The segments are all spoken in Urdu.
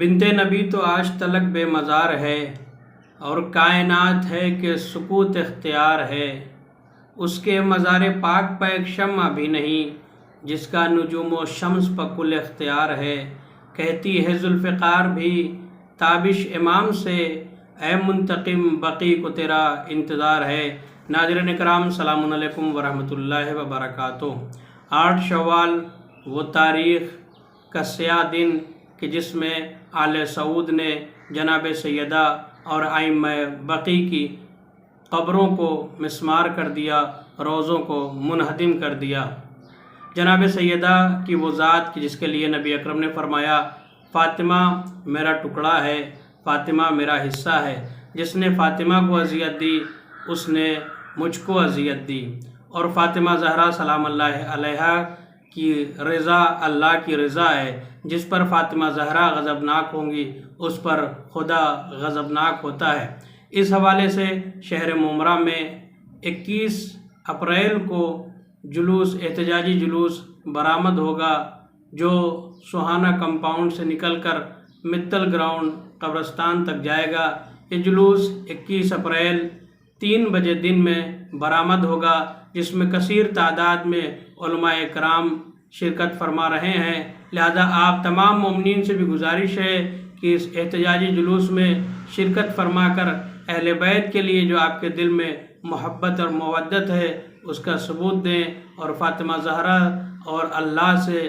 بنت نبی تو آج تلک بے مزار ہے، اور کائنات ہے کہ سکوت اختیار ہے۔ اس کے مزار پاک پہ ایک شمع بھی نہیں، جس کا نجوم و شمس پہ کل اختیار ہے۔ کہتی ہے ذوالفقار بھی تابش امام سے، اے منتقم بقی کو تیرا انتظار ہے۔ ناظرین اکرام، السلام علیکم ورحمۃ اللہ وبرکاتہ۔ 8 شوال وہ تاریخ کا سیاہ دن کہ جس میں آل سعود نے جناب سیدہ اور ائمہ بقی کی قبروں کو مسمار کر دیا، روضوں کو منہدم کر دیا۔ جناب سیدہ کی وہ ذات کہ جس کے لیے نبی اکرم نے فرمایا فاطمہ میرا ٹکڑا ہے، فاطمہ میرا حصہ ہے۔ جس نے فاطمہ کو اذیت دی اس نے مجھ کو اذیت دی، اور فاطمہ زہرا سلام اللہ علیہا کی رضا اللہ کی رضا ہے۔ جس پر فاطمہ زہرا غضبناک ہوں گی اس پر خدا غضبناک ہوتا ہے۔ اس حوالے سے شہر ممرہ میں 21 اپریل کو احتجاجی جلوس برآمد ہوگا، جو سوہانہ کمپاؤنڈ سے نکل کر متل گراؤنڈ قبرستان تک جائے گا۔ یہ جلوس 21 اپریل 3 بجے دن میں برآمد ہوگا، جس میں کثیر تعداد میں علماء کرام شرکت فرما رہے ہیں۔ لہذا آپ تمام مومنین سے بھی گزارش ہے کہ اس احتجاجی جلوس میں شرکت فرما کر اہل بیت کے لیے جو آپ کے دل میں محبت اور مودت ہے اس کا ثبوت دیں، اور فاطمہ زہرا اور اللہ سے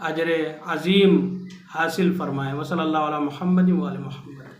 اجر عظیم حاصل فرمائیں۔ وصلی اللہ علی محمد و آل محمد۔